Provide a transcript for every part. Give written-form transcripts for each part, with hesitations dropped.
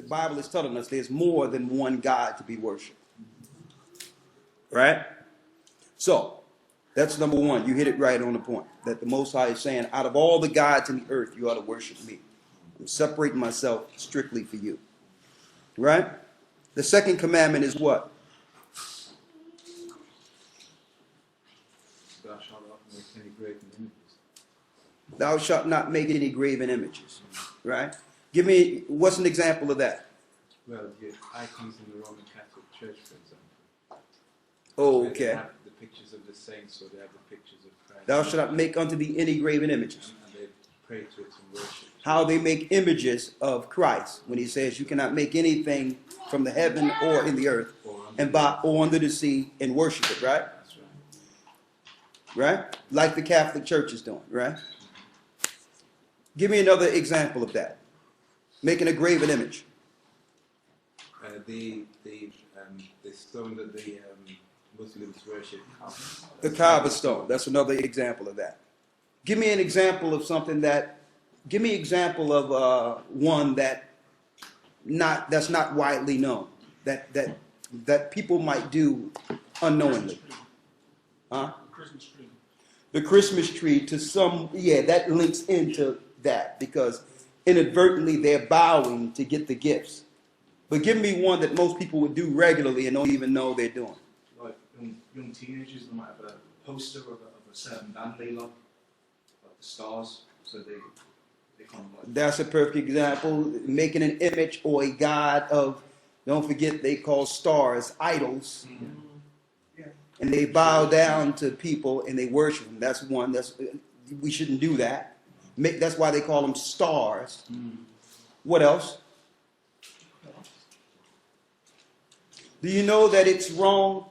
Bible is telling us there's more than one God to be worshipped. Right? So, that's number one. You hit it right on the point. That the Most High is saying, out of all the gods in the earth, you ought to worship me. I'm separating myself strictly for you. Right? The second commandment is what? Thou shalt not make any graven images. Thou shalt not make any graven images. Right? Give me, what's an example of that? Well, the icons in the Roman Catholic Church, for example. Okay. They have the pictures of the saints, or they have the pictures of Christ. Thou shalt not make unto thee any graven images. And they pray to it and worship. How they make images of Christ when he says you cannot make anything from the heaven or in the earth or under the sea and worship it, right? That's right. Right? Like the Catholic Church is doing, right? Give me another example of that. Making a graven image. The stone that the Muslims worship. The Kaaba stone. That's another example of that. Give me an example of something that. Give me an example of one that's not widely known that people might do unknowingly. Huh? The Christmas tree. The Christmas tree to some, that links into that because inadvertently they're bowing to get the gifts. But give me one that most people would do regularly and don't even know they're doing. Like young teenagers, they might have a poster of a certain band they love, like the Stars, so they kind of like. That's a perfect example. Making an image or a god of, don't forget they call stars idols. Mm-hmm. Yeah. And they bow down to people and they worship them. That's one. We shouldn't do that. That's why they call them stars. Mm. What else? Do you know that it's wrong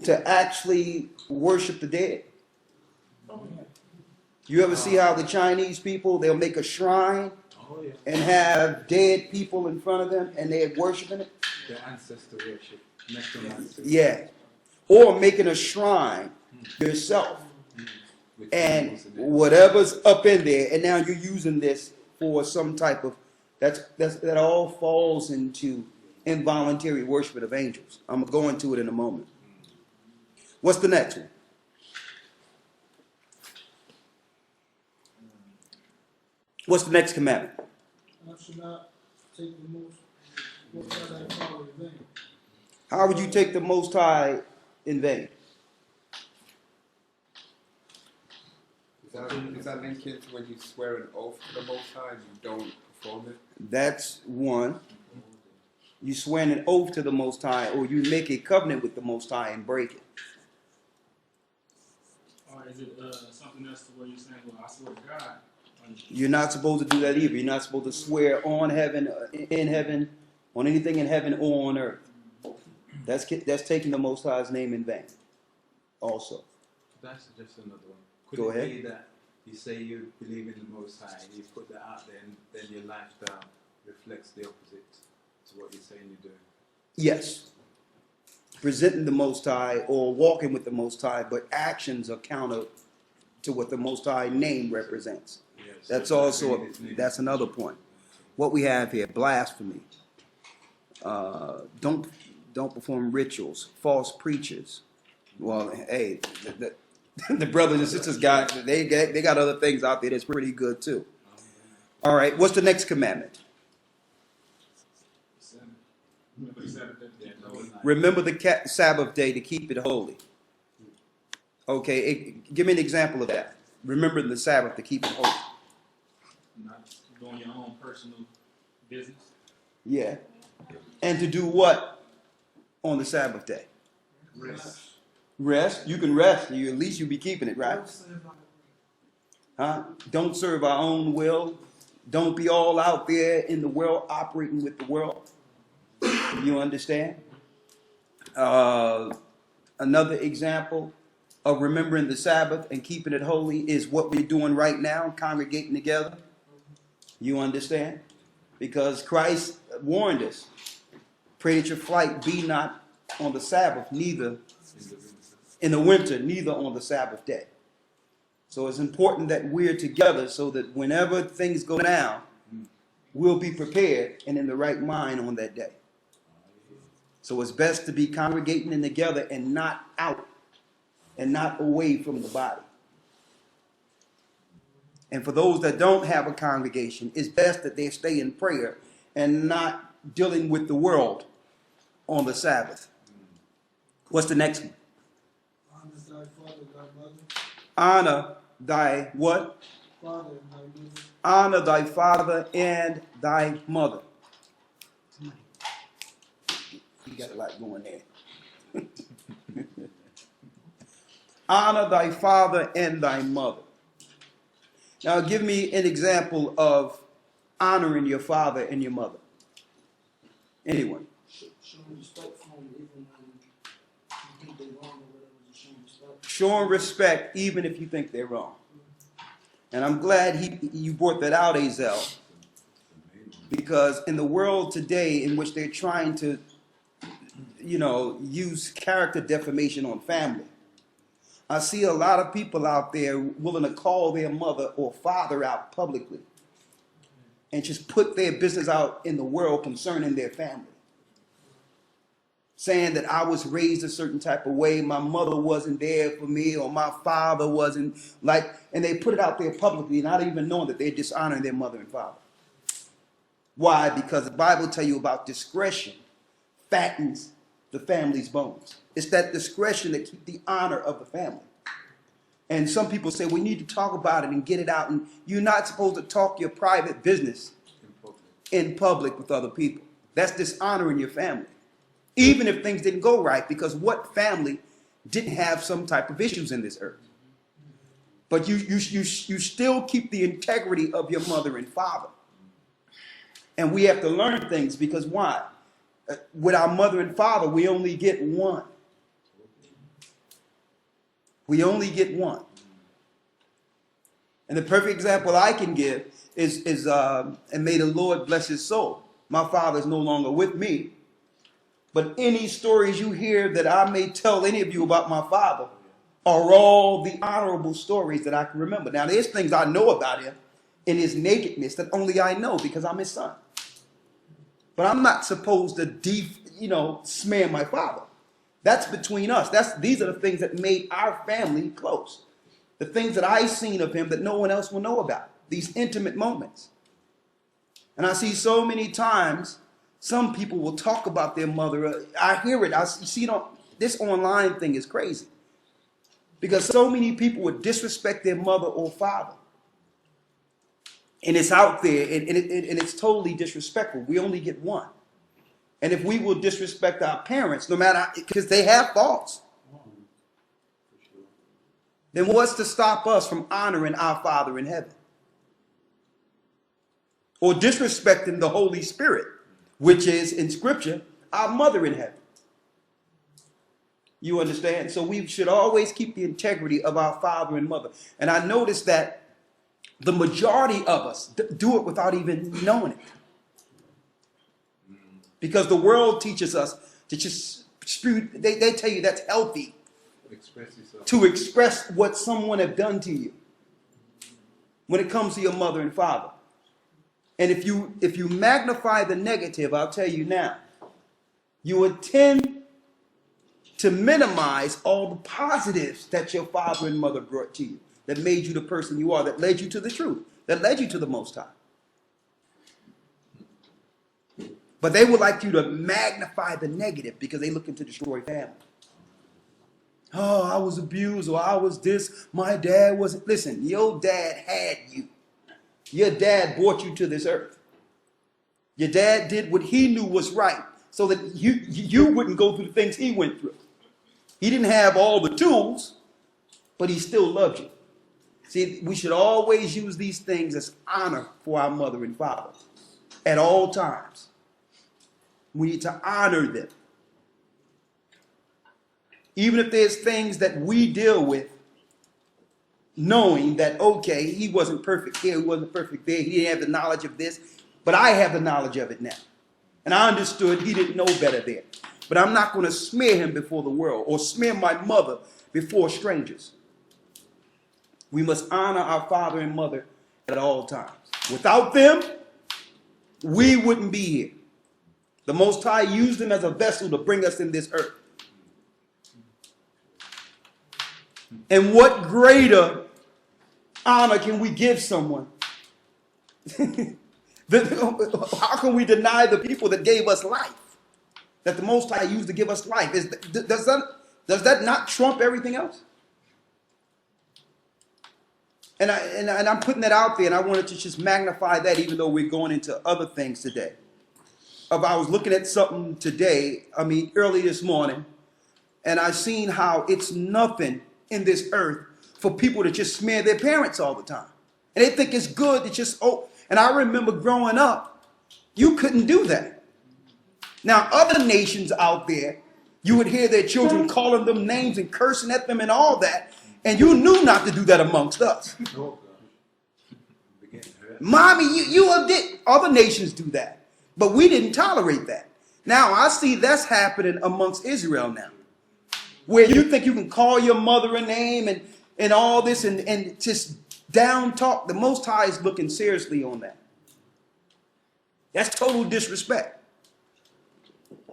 to actually worship the dead? You ever see how the Chinese people, they'll make a shrine and have dead people in front of them and they're worshiping it? Their ancestor worship. Necromancy. Yeah. Or making a shrine yourself. With And animals in it. whatever's up in there, and now you're using this for some type of, that all falls into involuntary worship of angels. I'm going to go into it in a moment. What's the next one? What's the next commandment? Thou shalt not take the most high power in vain. How would you take the Most High in vain? Is that linked into when you swear an oath to the Most High and you don't perform it? That's one. You swear an oath to the Most High, or you make a covenant with the Most High and break it. Or is it something else to where you're saying, well, I swear to God. You're not supposed to do that either. You're not supposed to swear on heaven, in heaven, on anything in heaven or on earth. That's taking the Most High's name in vain. Also. That's just another one. Could Go it ahead. be that you say you believe in the Most High and you put that out there and then your lifestyle reflects the opposite to what you're saying you're doing? Yes. Presenting the Most High or walking with the Most High, but actions are counter to what the Most High name represents. Yes. That's also, that's another point. What we have here, blasphemy. Don't perform rituals, false preachers. Well, hey, the brothers and sisters got, they got other things out there that's pretty good too. All right, what's the next commandment? Remember the Sabbath day to keep it holy. Okay, give me an example of that. Remember the Sabbath to keep it holy. Not doing your own personal business. Yeah. And to do what on the Sabbath day? Rest. Rest. You can rest. At least you'll be keeping it, right? Huh? Don't serve our own will. Don't be all out there in the world operating with the world. You understand? Another example of remembering the Sabbath and keeping it holy is what we're doing right now, congregating together. You understand? Because Christ warned us, pray that your flight be not on the Sabbath, neither in the winter, neither on the Sabbath day. So it's important that we're together so that whenever things go down, we'll be prepared and in the right mind on that day. So it's best to be congregating in together and not out and not away from the body. And for those that don't have a congregation, it's best that they stay in prayer and not dealing with the world on the Sabbath. What's the next one? Honor thy father, thy mother. Honor thy what? Father and thy mother. Honor thy father and thy mother. You got a lot going there. Honor thy father and thy mother. Now give me an example of honoring your father and your mother. Anyone? Showing respect for them even when you think they're wrong or whatever. Just showing respect. Showing respect even if you think they're wrong. And I'm glad you brought that out, Azel, because in the world today in which they're trying to, use character defamation on family, I see a lot of people out there willing to call their mother or father out publicly and just put their business out in the world concerning their family. Saying that I was raised a certain type of way, my mother wasn't there for me, or my father wasn't and they put it out there publicly, not even knowing that they're dishonoring their mother and father. Why? Because the Bible tells you about discretion fattens the family's bones. It's that discretion that keeps the honor of the family. And some people say we need to talk about it and get it out, and you're not supposed to talk your private business in public with other people. That's dishonoring your family. Even if things didn't go right, because what family didn't have some type of issues in this earth? But you still keep the integrity of your mother and father. And we have to learn things, because why? With our mother and father, we only get one. We only get one. And the perfect example I can give is and may the Lord bless his soul. My father is no longer with me. But any stories you hear that I may tell any of you about my father are all the honorable stories that I can remember. Now, there's things I know about him in his nakedness that only I know because I'm his son. But I'm not supposed to smear my father. That's between us. These are the things that made our family close. The things that I seen of him that no one else will know about. These intimate moments. And I see so many times some people will talk about their mother. I hear it. I see this online thing is crazy. Because so many people would disrespect their mother or father. And it's out there, and it's totally disrespectful. We only get one. And if we will disrespect our parents, no matter, because they have faults, then what's to stop us from honoring our Father in heaven? Or disrespecting the Holy Spirit, which is, in Scripture, our mother in heaven. You understand? So we should always keep the integrity of our father and mother. And I noticed that the majority of us do it without even knowing it. Because the world teaches us to just spew. They tell you that's healthy. To express what someone have done to you. When it comes to your mother and father. And if you magnify the negative, I'll tell you now, you would tend to minimize all the positives that your father and mother brought to you, that made you the person you are, that led you to the truth, that led you to the Most High. But they would like you to magnify the negative because they looking to destroy family. Oh, I was abused, or I was this, my dad wasn't. Listen, your dad had you. Your dad brought you to this earth. Your dad did what he knew was right so that you wouldn't go through the things he went through. He didn't have all the tools, but he still loved you. See, we should always use these things as honor for our mother and father at all times. We need to honor them. Even if there's things that we deal with, knowing that, okay, he wasn't perfect here, he wasn't perfect there, he didn't have the knowledge of this, but I have the knowledge of it now. And I understood he didn't know better there. But I'm not going to smear him before the world or smear my mother before strangers. We must honor our father and mother at all times. Without them, we wouldn't be here. The Most High used them as a vessel to bring us in this earth. And what greater honor can we give someone? How can we deny the people that gave us life? That the Most High used to give us life? Does that not trump everything else? And I'm putting that out there, and I wanted to just magnify that, even though we're going into other things today. I was looking at something today, early this morning, and I seen how it's nothing in this earth for people to just smear their parents all the time. And they think it's good to just, and I remember growing up, you couldn't do that. Now, other nations out there, you would hear their children calling them names and cursing at them and all that, and you knew not to do that amongst us. Oh, gosh. Mommy, you did. Other nations do that, but we didn't tolerate that. Now, I see that's happening amongst Israel now, where you think you can call your mother a name and all this and just down talk. The Most High is looking seriously on that. That's total disrespect.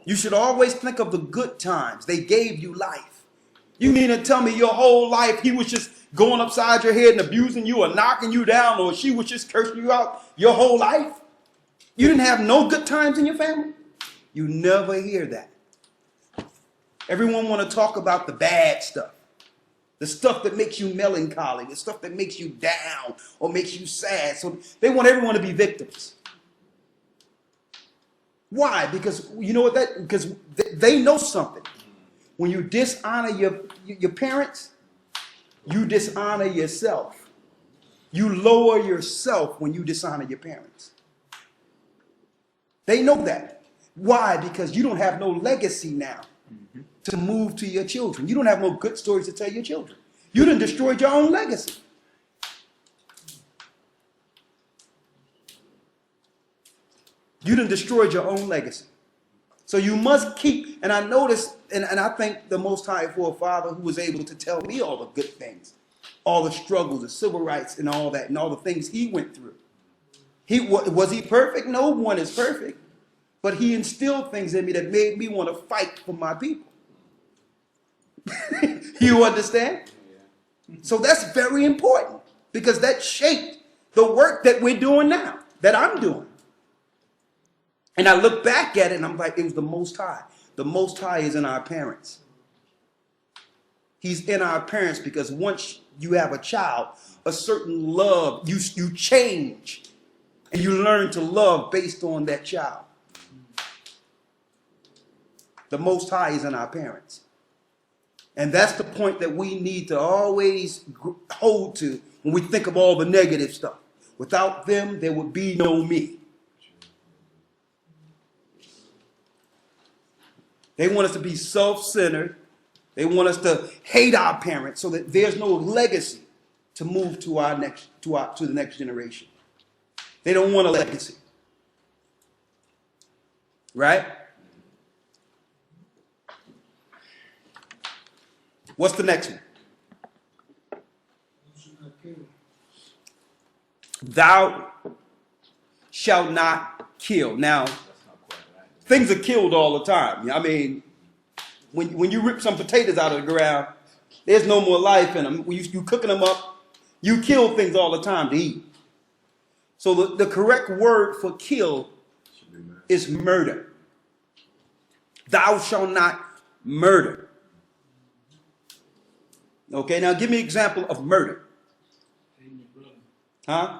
You should always think of the good times. They gave you life. You mean to tell me your whole life he was just going upside your head and abusing you or knocking you down, or she was just cursing you out your whole life? You didn't have no good times in your family? You never hear that. Everyone want to talk about the bad stuff. The stuff that makes you melancholy, the stuff that makes you down or makes you sad. So they want everyone to be victims. Why? Because you know what because they know something. When you dishonor your parents, you dishonor yourself. You lower yourself when you dishonor your parents. They know that. Why? Because you don't have no legacy now to move to your children. You don't have no good stories to tell your children. You done destroyed your own legacy. You done destroyed your own legacy. So you must keep, and I noticed, and I thank the Most High for a father who was able to tell me all the good things, all the struggles, the civil rights and all that, and all the things he went through. Was he perfect? No one is perfect. But he instilled things in me that made me want to fight for my people. You understand? So that's very important, because that shaped the work that we're doing now, that I'm doing. And I look back at it and I'm like, it was the Most High. The Most High is in our parents. He's in our parents, because once you have a child, a certain love, you change. And you learn to love based on that child. The Most High is in our parents. And that's the point that we need to always hold to when we think of all the negative stuff. Without them, there would be no me. They want us to be self-centered. They want us to hate our parents so that there's no legacy to move to the next generation. They don't want a legacy. Right? What's the next one? Thou shalt not kill. Now, things are killed all the time. I mean, when you rip some potatoes out of the ground, there's no more life in them. When you cooking them up, you kill things all the time to eat. So the correct word for kill is murder. Thou shalt not murder. Okay, now give me an example of murder. Huh?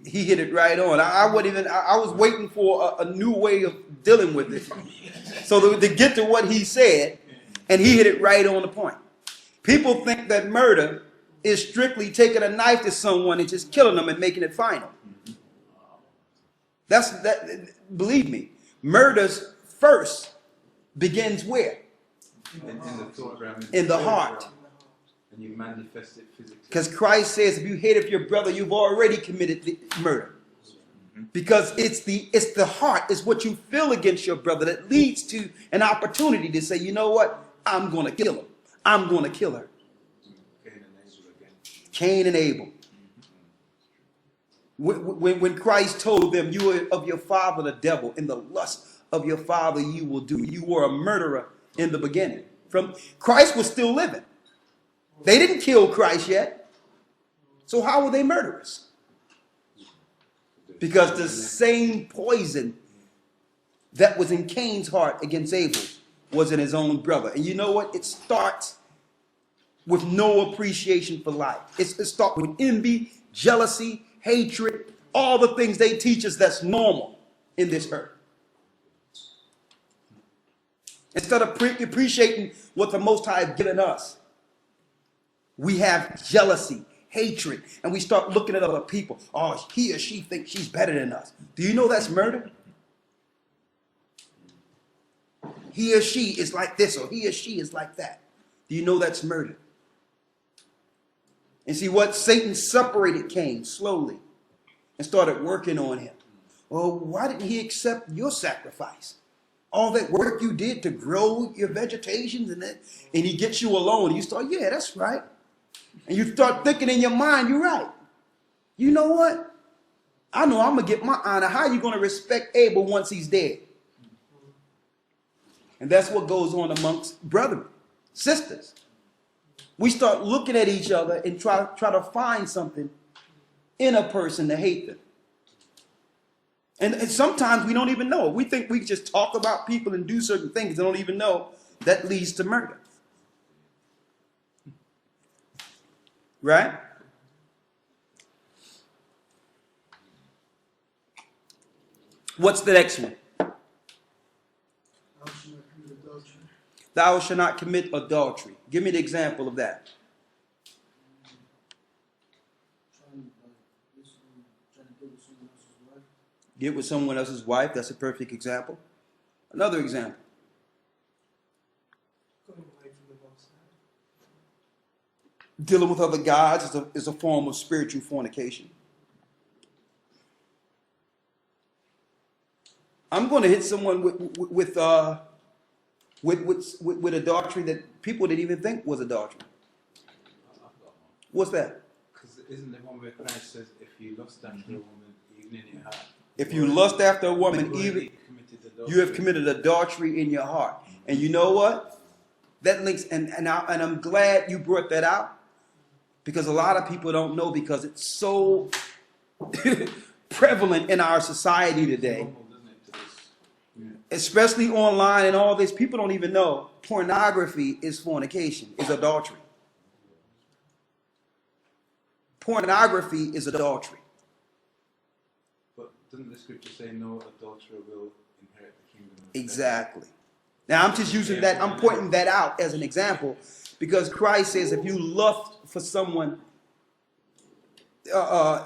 He hit it right on. I was waiting for a new way of dealing with it. So to get to what he said, and he hit it right on the point. People think that murder is strictly taking a knife to someone and just killing them and making it final. Believe me, murders first begins where? In the thought realm, in the heart. And you manifest it physically. Because Christ says, if you hate your brother, you've already committed the murder. Because it's the heart, it's what you feel against your brother that leads to an opportunity to say, you know what? I'm going to kill him. I'm going to kill her. Cain and Abel again. Cain and Abel. When Christ told them, you are of your father the devil, in the lust of your father you will do. You were a murderer in the beginning. Christ was still living. They didn't kill Christ yet. So how were they murderers? Because the same poison that was in Cain's heart against Abel was in his own brother. And you know what? It starts with no appreciation for life. It starts with envy, jealousy, hatred, all the things they teach us that's normal in this earth. Instead of appreciating what the Most High has given us, we have jealousy, hatred, and we start looking at other people. Oh, he or she thinks she's better than us. Do you know that's murder? He or she is like this, or he or she is like that. Do you know that's murder? And see what? Satan separated Cain slowly and started working on him. Well, why didn't he accept your sacrifice? All that work you did to grow your vegetations and he gets you alone. And you start, yeah, that's right. And you start thinking in your mind, you're right. You know what? I know I'm going to get my honor. How are you going to respect Abel once he's dead? And that's what goes on amongst brethren, sisters. We start looking at each other and try to find something in a person to hate them. And sometimes we don't even know. We think we just talk about people and do certain things and don't even know that leads to murder. Right? What's the next one? Thou shalt not commit adultery. Give me the example of that. Get with someone else's wife. That's a perfect example. Another example. Dealing with other gods is a form of spiritual fornication. I'm going to hit someone with adultery that people didn't even think was adultery. What's that? Because isn't the one where Christ says, if you lust after a woman, even in your heart. If you lust after a woman, even you have committed adultery in your heart. And you know what? That links, and I'm glad you brought that out, because a lot of people don't know, because it's so prevalent in our society today, especially online and all this. People don't even know pornography is fornication, is adultery. Pornography is adultery. But doesn't the scripture say no adulterer will inherit the kingdom of heaven? Exactly. Now I'm just using that, I'm pointing that out as an example, because Christ says if you lust for someone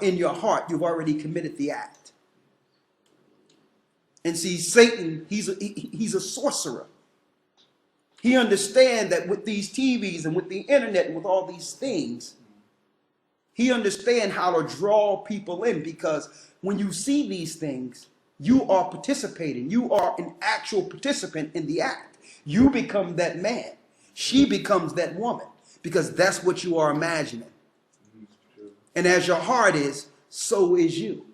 in your heart, you've already committed the act. And see, Satan, he's a sorcerer. He understands that with these TVs and with the internet and with all these things, he understands how to draw people in, because when you see these things, you are participating. You are an actual participant in the act. You become that man. She becomes that woman, because that's what you are imagining. And as your heart is, so is you.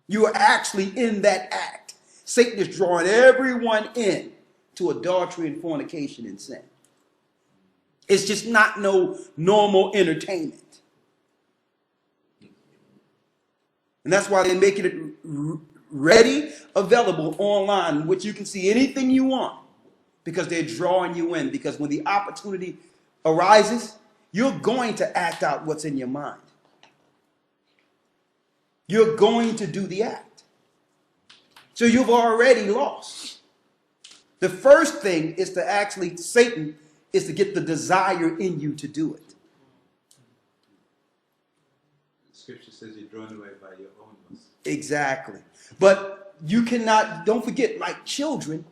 You are actually in that act. Satan is drawing everyone in to adultery and fornication and sin. It's just not no normal entertainment. And that's why they're making it ready, available online, which you can see anything you want, because they're drawing you in. Because when the opportunity arises, you're going to act out what's in your mind. You're going to do the act. So you've already lost. The first thing is to actually, Satan is to get the desire in you to do it. Scripture says you're drawn away by your own lust. Exactly. But you cannot, don't forget, like children,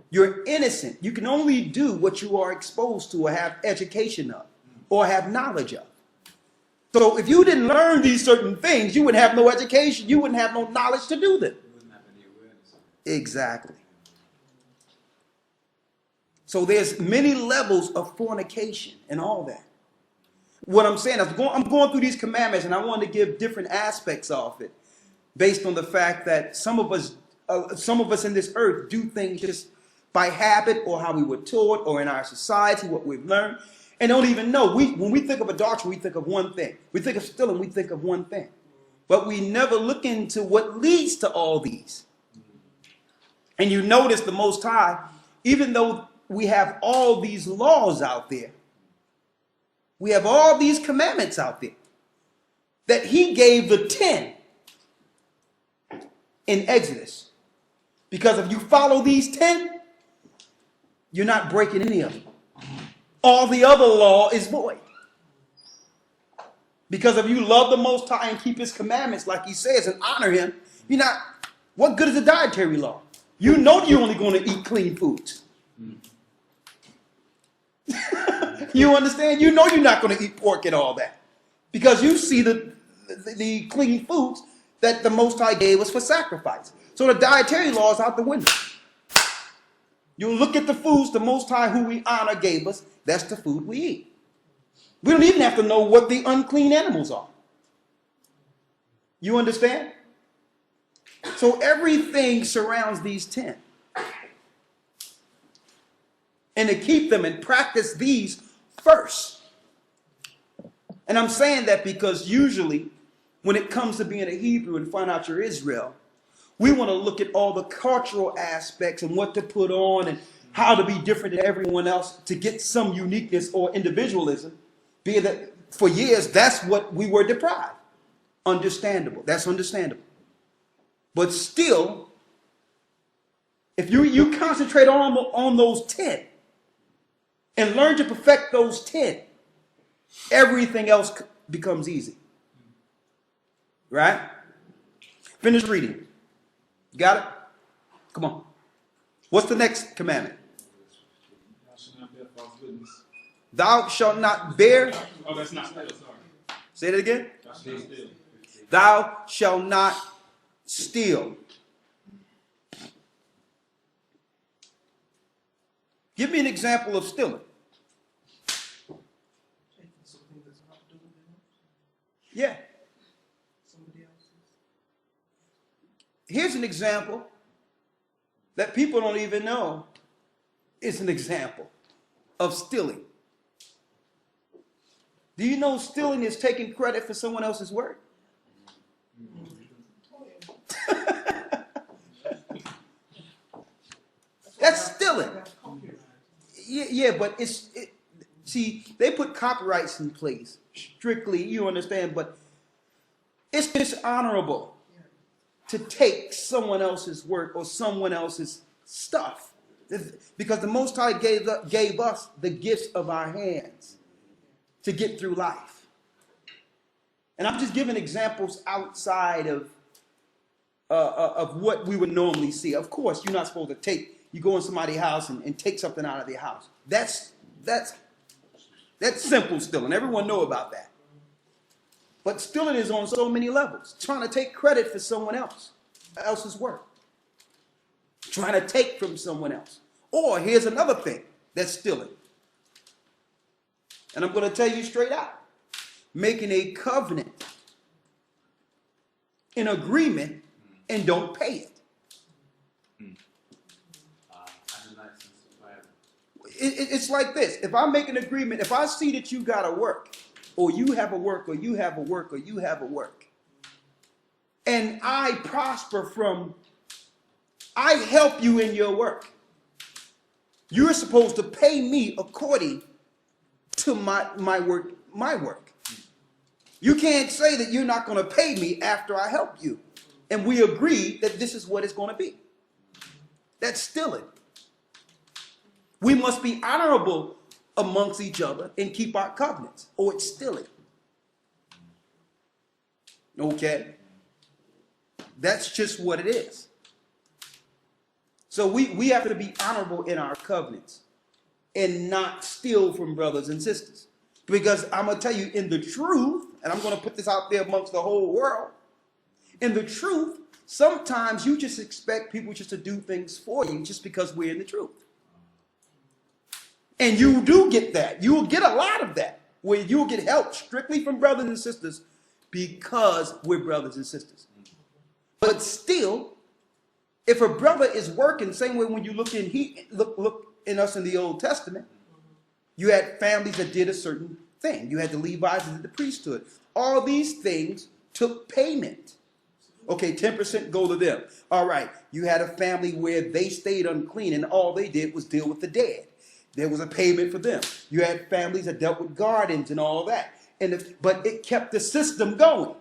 you're innocent. You can only do what you are exposed to or have education of or have knowledge of. So if you didn't learn these certain things, you wouldn't have no education. You wouldn't have no knowledge to do them. You wouldn't have any awareness of it. Exactly. So there's many levels of fornication and all that. What I'm saying is I'm going through these commandments, and I want to give different aspects of it based on the fact that some of us in this earth do things just by habit or how we were taught or in our society, what we've learned, and don't even know. When we think of adultery, we think of one thing. We think of stealing, we think of one thing. But we never look into what leads to all these. And you notice the Most High, even though we have all these laws out there, we have all these commandments out there, that he gave the 10 in Exodus. Because if you follow these 10, you're not breaking any of them. All the other law is void. Because if you love the Most High and keep his commandments like he says and honor him, you're not, what good is a dietary law? You know you're only going to eat clean foods. You understand? You know you're not going to eat pork and all that. Because you see the clean foods that the Most High gave us for sacrifice. So the dietary law is out the window. You look at the foods the Most High, who we honor, gave us. That's the food we eat. We don't even have to know what the unclean animals are. You understand? So everything surrounds these 10. And to keep them and practice these first. And I'm saying that because usually when it comes to being a Hebrew and find out you're Israel, we want to look at all the cultural aspects and what to put on and how to be different than everyone else to get some uniqueness or individualism. Being that for years, that's what we were deprived. Understandable. That's understandable. But still, if you concentrate on those 10 and learn to perfect those 10, everything else becomes easy. Right? Finish reading. Got it? Come on. What's the next commandment? Thou shalt not bear false witness. Thou shalt not bear. Oh, that's not still, sorry. Say that again. That's not still. Thou shalt not steal. Give me an example of stealing. Taking something that's not doing it. Yeah. Somebody else's. Here's an example that people don't even know is an example of stealing. Do you know stealing is taking credit for someone else's work? That's stealing. Yeah, but see, they put copyrights in place strictly, you understand, but it's dishonorable to take someone else's work or someone else's stuff. Because the Most High gave us the gifts of our hands to get through life. And I'm just giving examples outside of what we would normally see. Of course, you're not supposed to you go in somebody's house and take something out of their house. That's simple stealing. Everyone know about that. But stealing is on so many levels. Trying to take credit for someone else's work. Trying to take from someone else. Or here's another thing that's stealing. And I'm going to tell you straight out. Making a covenant, an agreement, and don't pay it. It's like this. If I make an agreement, if I see that you got to work, or you have a work, or you have a work, or you have a work, and I prosper I help you in your work, you're supposed to pay me according to my work. You can't say that you're not going to pay me after I help you. And we agree that this is what it's going to be. That's stealing. We must be honorable amongst each other and keep our covenants, or it's stealing. Okay? That's just what it is. So we have to be honorable in our covenants and not steal from brothers and sisters. Because I'm going to tell you, in the truth, and I'm going to put this out there amongst the whole world, in the truth, sometimes you just expect people just to do things for you just because we're in the truth. And you do get that. You will get a lot of that. where you'll get help strictly from brothers and sisters because we're brothers and sisters. But still, if a brother is working, same way when you look in us in the Old Testament, you had families that did a certain thing. You had the Levites and the priesthood. All these things took payment. Okay, 10% go to them. All right, you had a family where they stayed unclean and all they did was deal with the dead. There was a payment for them. You had families that dealt with gardens and all that. But it kept the system going.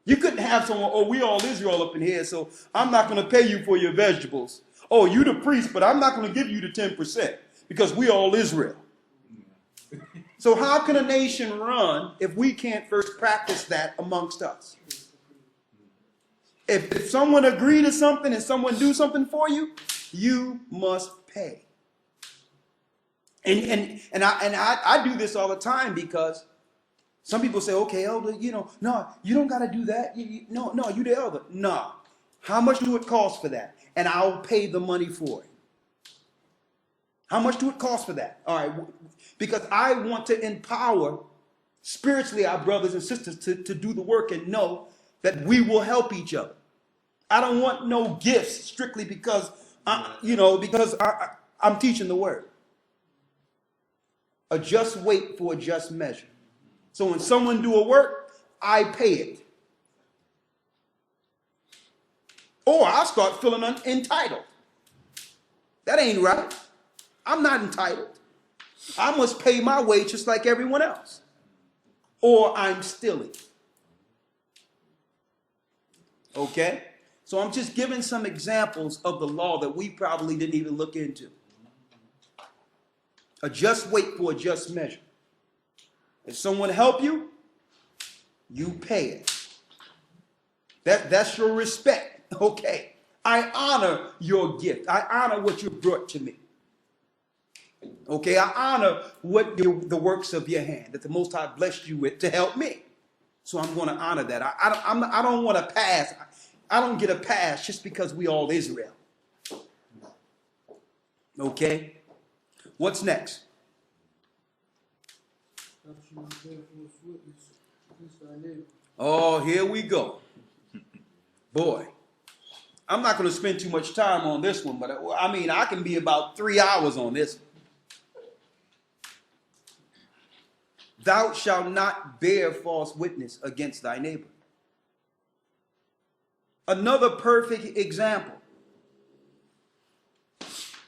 You couldn't have someone, oh, we all Israel up in here, so I'm not going to pay you for your vegetables. Oh, you the priest, but I'm not going to give you the 10% because we all Israel. So how can a nation run if we can't first practice that amongst us? If someone agree to something and someone do something for you, you must pay. And I do this all the time because some people say, okay, elder, no, you don't got to do that. No, you the elder. No. How much do it cost for that? And I'll pay the money for it. How much do it cost for that? All right. Because I want to empower spiritually our brothers and sisters to do the work and know that we will help each other. I don't want no gifts strictly because I'm teaching the word. A just weight for a just measure. So when someone do a work, I pay it. Or I'll start feeling entitled. That ain't right. I'm not entitled. I must pay my way just like everyone else. Or I'm stealing. Okay? So I'm just giving some examples of the law that we probably didn't even look into. A just weight for a just measure. If someone help you, you pay it. That's your respect. Okay. I honor your gift. I honor what you brought to me. Okay. I honor the works of your hand that the Most High blessed you with to help me. So I'm going to honor that. I don't want to pass. I don't get a pass just because we all Israel. Okay. What's next? Oh, here we go. Boy, I'm not going to spend too much time on this one, but I can be about 3 hours on this. Thou shalt not bear false witness against thy neighbor. Another perfect example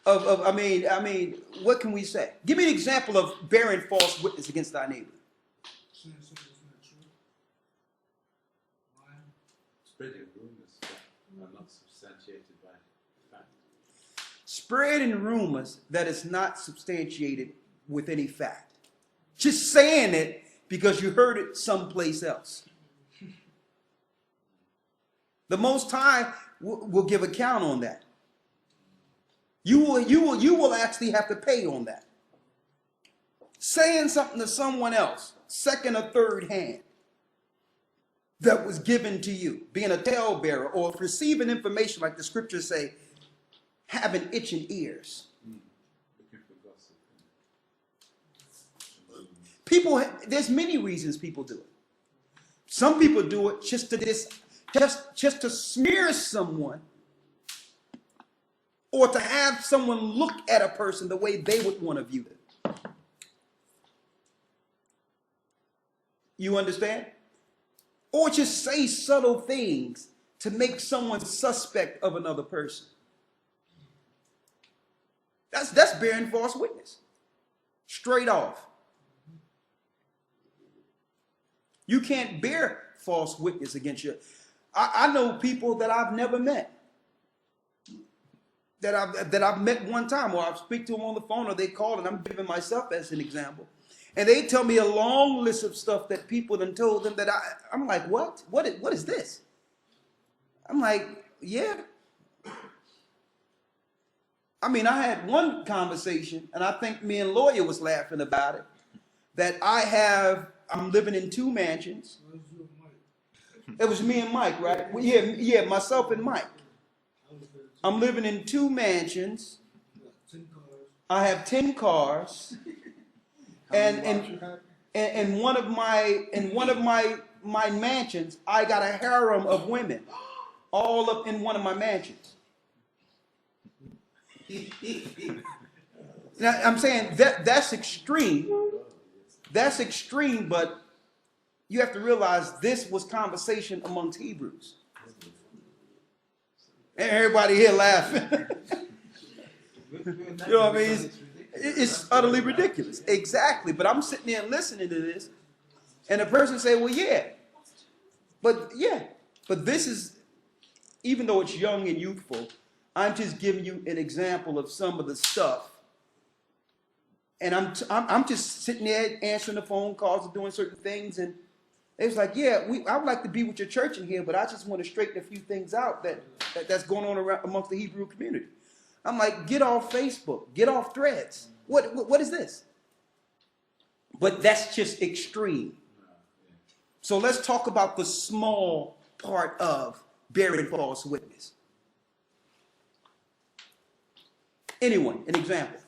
of what can we say? Give me an example of bearing false witness against thy neighbor. Spreading rumors that are not substantiated by fact. Spreading rumors that is not substantiated with any fact. Just saying it because you heard it someplace else. The Most High will give account on that. You will actually have to pay on that. Saying something to someone else, second or third hand, that was given to you, being a talebearer, or receiving information like the scriptures say, having itching ears. Looking for gossip. People, there's many reasons people do it. Some people do it just to smear someone, or to have someone look at a person the way they would want to view them. You understand? Or just say subtle things to make someone suspect of another person. That's bearing false witness. Straight off. You can't bear false witness against you. I know people that I've never met. That I've met one time, or I speak to them on the phone, or they call, and I'm giving myself as an example. And they tell me a long list of stuff that people done told them that I'm like, what? What is this? I'm like, yeah. I had one conversation, and I think me and Lawya was laughing about it, that I'm living in 2 mansions. It was me and Mike, right? Well, yeah, myself and Mike. I'm living in 2 mansions. I have 10 cars. And one of my mansions, I got a harem of women, all up in one of my mansions. Now, I'm saying that's extreme. That's extreme, but you have to realize this was conversation amongst Hebrews. And everybody here laughing. You know what I mean? It's utterly ridiculous. Exactly. But I'm sitting there listening to this, and the person say, well, yeah. But this is, even though it's young and youthful, I'm just giving you an example of some of the stuff. And I'm just sitting there answering the phone calls and doing certain things. And it was like, yeah, I would like to be with your church in here, but I just want to straighten a few things out that's going on around amongst the Hebrew community. I'm like, get off Facebook, get off Threads. What is this? But that's just extreme. So let's talk about the small part of bearing false witness. Anyone, an example.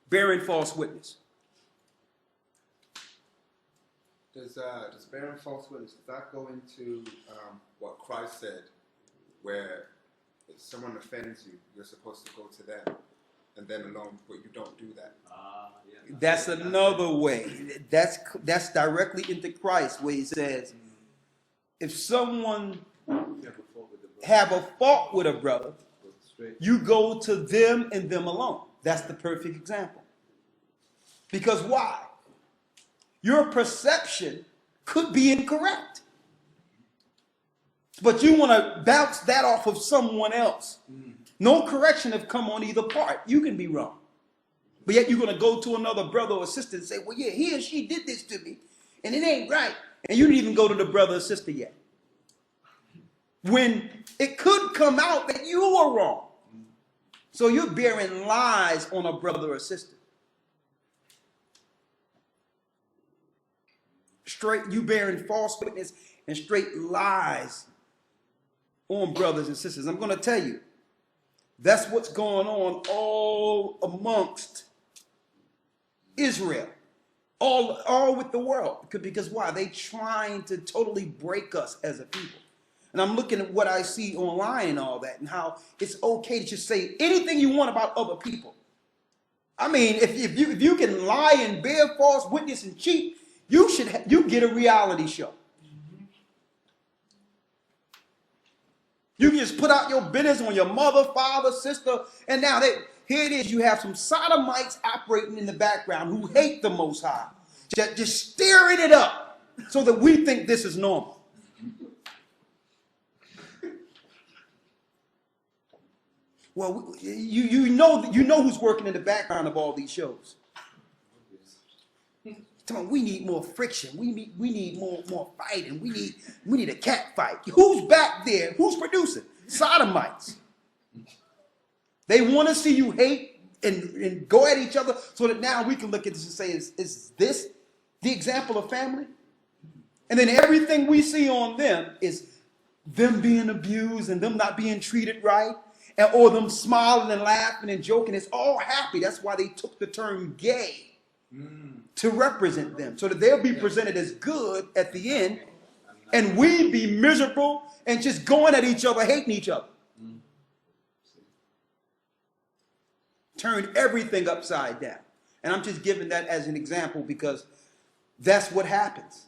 Bearing false witness. Does bearing false witness, does that go into what Christ said, where if someone offends you, you're supposed to go to them and them alone, but you don't do that? That's another way. That's directly into Christ, where he says, if someone have a fault with a brother, you go to them and them alone. That's the perfect example. Because why? Your perception could be incorrect. But you want to bounce that off of someone else. No correction have come on either part. You can be wrong. But yet you're going to go to another brother or sister and say, well, yeah, he or she did this to me, and it ain't right. And you didn't even go to the brother or sister yet. When it could come out that you were wrong. So you're bearing lies on a brother or sister. You bearing false witness and straight lies on brothers and sisters. I'm going to tell you, that's what's going on all amongst Israel, all with the world. Because why? They trying to totally break us as a people. And I'm looking at what I see online and all that, and how it's okay to just say anything you want about other people. I mean, if you can lie and bear false witness and cheat, you get a reality show. You can just put out your business on your mother, father, sister, and now here it is. You have some sodomites operating in the background who hate the Most High, just stirring it up so that we think this is normal. Well, you know who's working in the background of all these shows. We need more friction. We need more fighting. We need a cat fight. Who's back there? Who's producing? Sodomites. They want to see you hate and go at each other so that now we can look at this and say, is this the example of family? And then everything we see on them is them being abused and them not being treated right, or them smiling and laughing and joking. It's all happy. That's why they took the term gay. To represent them, so that they'll be presented as good at the end, and we be miserable and just going at each other, hating each other. Turn everything upside down. And I'm just giving that as an example because that's what happens.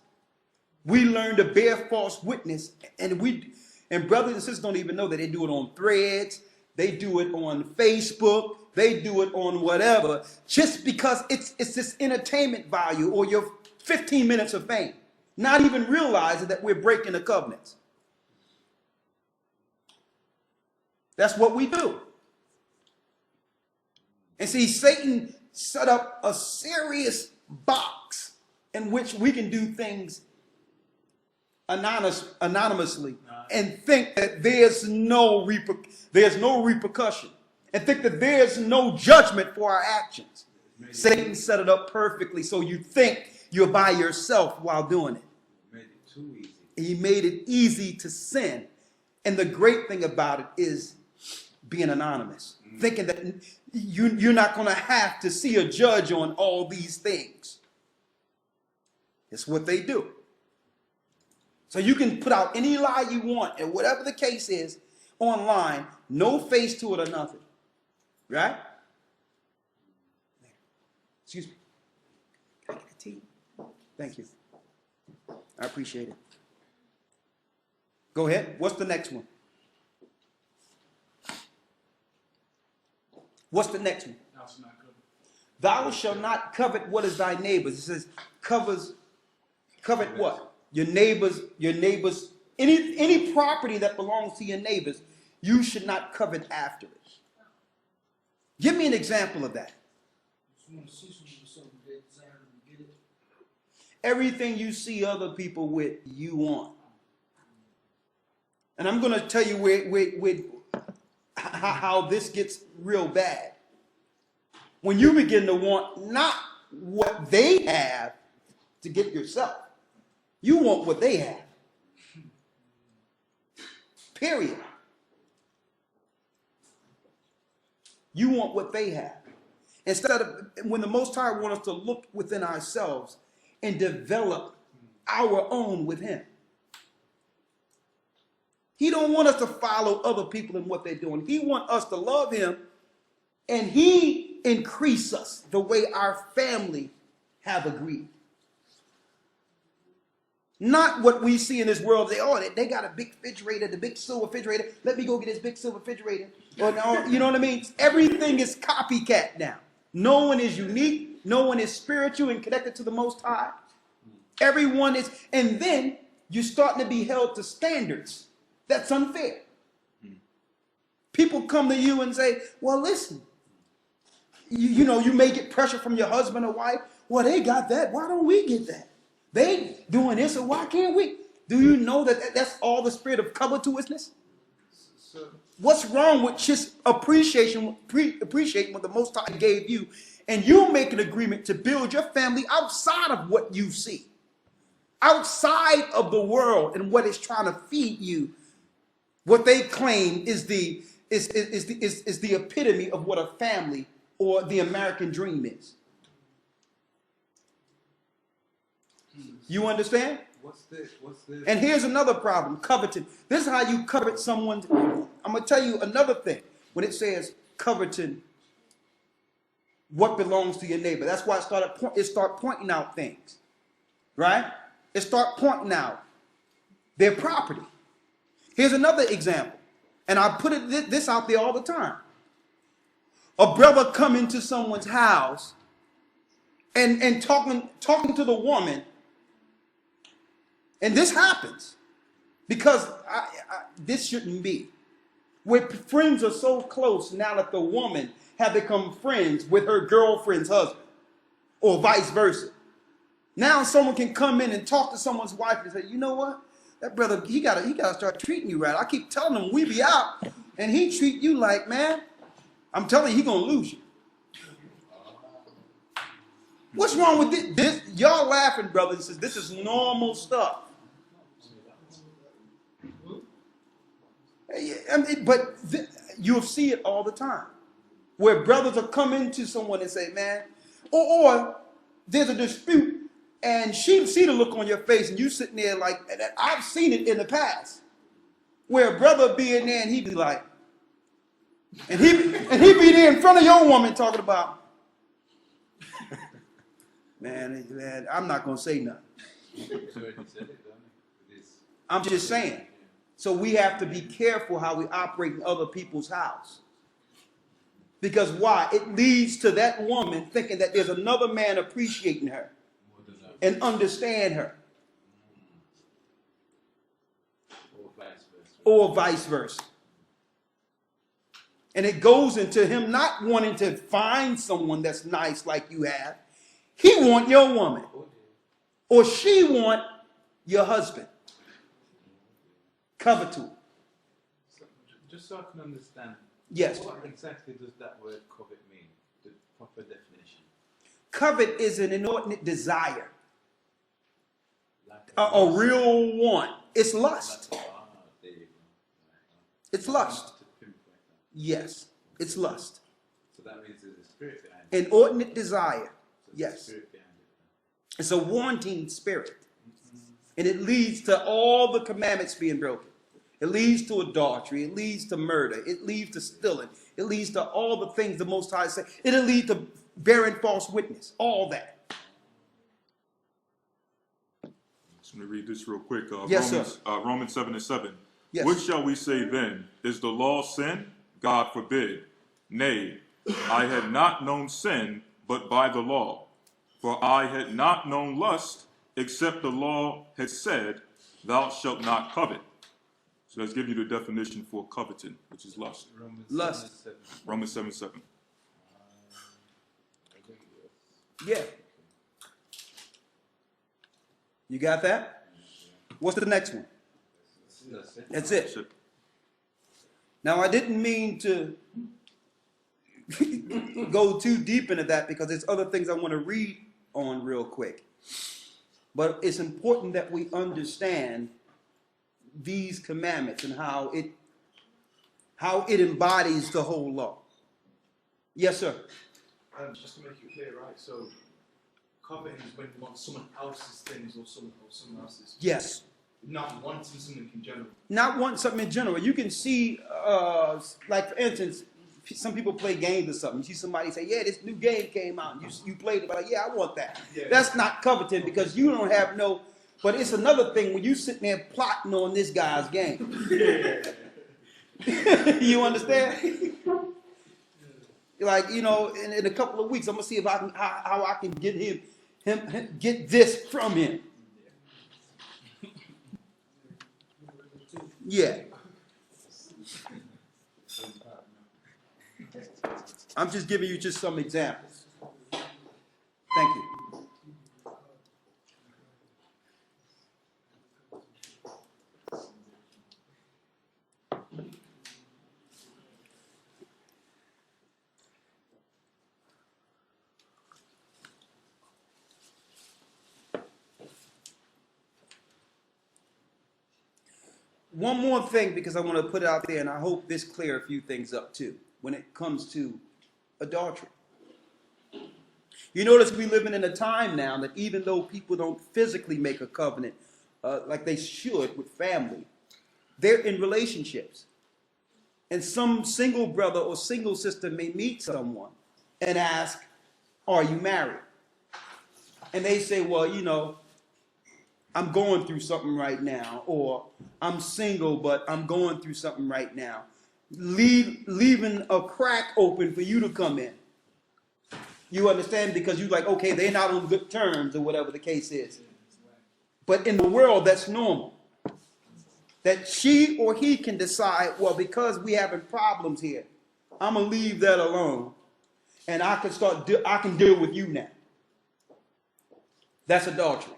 We learn to bear false witness, and brothers and sisters don't even know that they do it on Threads, they do it on Facebook, they do it on whatever, just because it's this entertainment value or your 15 minutes of fame, not even realizing that we're breaking the covenants. That's what we do. And see, Satan set up a serious box in which we can do things anonymously and think that there's no repercussion. And think that there's no judgment for our actions. Satan set it up perfectly so you think you're by yourself while doing it. Made it too easy. He made it easy to sin. And the great thing about it is being anonymous, thinking that you're not going to have to see a judge on all these things. It's what they do. So you can put out any lie you want, and whatever the case is online, no face to it or nothing. Right? Excuse me. Can I get a tea? Thank you. I appreciate it. Go ahead. What's the next one? What's the next one? Thou shalt not covet what is thy neighbor's. It says covet what? Your neighbors, any property that belongs to your neighbors, you should not covet after it. Give me an example of that. Everything you see other people with, you want. And I'm going to tell you how this gets real bad. When you begin to want not what they have to get yourself, you want what they have. Period. You want what they have. Instead of, when the Most High wants us to look within ourselves and develop our own with Him. He don't want us to follow other people in what they're doing. He wants us to love Him, and He increase us the way our family have agreed. Not what we see in this world. They got a big refrigerator, the big silver refrigerator. Let me go get this big silver refrigerator. Or no, you know what I mean? Everything is copycat now. No one is unique. No one is spiritual and connected to the Most High. Everyone is, and then you're starting to be held to standards. That's unfair. People come to you and say, well, listen, you know, you may get pressure from your husband or wife. Well, they got that. Why don't we get that? They doing this, so why can't we? Do you know that that's all the spirit of covetousness? What's wrong with just appreciating what the Most High gave you, and you make an agreement to build your family outside of what you see, outside of the world and what is trying to feed you? What they claim is the epitome of what a family or the American dream is. You understand? What's this? And here's another problem, coveting. This is how you covet someone. I'm going to tell you another thing. When it says coveting what belongs to your neighbor, that's why it start pointing out things. Right? It start pointing out their property. Here's another example. And I put this out there all the time. A brother come into someone's house and talking to the woman. And this happens because this shouldn't be. Where friends are so close now that the woman have become friends with her girlfriend's husband, or vice versa. Now someone can come in and talk to someone's wife and say, you know what? That brother, he gotta start treating you right. I keep telling him we be out, and he treat you like, man, I'm telling you, he gonna lose you. What's wrong with this? Y'all laughing, brothers. This is normal stuff. But you'll see it all the time, where brothers will come into someone and say, man, or there's a dispute, and she see the look on your face, and you sitting there like, I've seen it in the past, where a brother be in there and he be like, and he be there in front of your woman talking about, man, I'm not gonna say nothing. I'm just saying. So we have to be careful how we operate in other people's house. Because why? It leads to that woman thinking that there's another man appreciating her and understand her. Or vice versa. And it goes into him not wanting to find someone that's nice like you have. He want your woman. Or she want your husband. Coveted. Just so I can understand. Yes. What exactly does that word covet mean? The proper definition. Covet is an inordinate desire. Like A real want. It's lust. There you go. It's lust. Yes, it's lust. So that means there's a spirit behind it. Inordinate desire. So there's a Yes. spirit behind it. It's a wanting spirit. And it leads to all the commandments being broken. It leads to adultery. It leads to murder. It leads to stealing. It leads to all the things the Most High said. It'll lead to bearing false witness. All that. Let me read this real quick. Yes, Romans, sir. Romans 7:7. Yes. What shall we say then? Is the law sin? God forbid. Nay, I had not known sin but by the law. For I had not known lust, except the law had said, thou shalt not covet. So let's give you the definition for coveting, which is lust. Lust. Romans 7:7. Yeah. You got that? What's the next one? That's it. Now, I didn't mean to go too deep into that because there's other things I want to read on real quick. But it's important that we understand these commandments and how it embodies the whole law. Yes, sir. Just to make it clear, right? So, coveting is when you want someone else's things or someone else's. Yes. Not wanting something in general. Not wanting something in general. You can see, like for instance, some people play games or something. You see somebody say, yeah, this new game came out. You played it, but like, yeah, I want that. Yeah. That's not coveting because you don't have no, but it's another thing when you sitting there plotting on this guy's game. You understand? Like, you know, in a couple of weeks, I'm going to see if I can, how I can get him get this from him. Yeah. I'm just giving you just some examples. Thank you. One more thing, because I want to put it out there, and I hope this clear a few things up too, when it comes to adultery. You notice we living in a time now that even though people don't physically make a covenant like they should with family, they're in relationships. And some single brother or single sister may meet someone and ask, are you married? And they say, well, you know, I'm going through something right now, or I'm single, but I'm going through something right now. Leaving a crack open for you to come in. You understand? Because you're like, okay, they're not on good terms or whatever the case is. But in the world, that's normal. That she or he can decide, well, because we having problems here, I'm going to leave that alone. And I can deal with you now. That's adultery.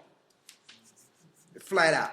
Flat out.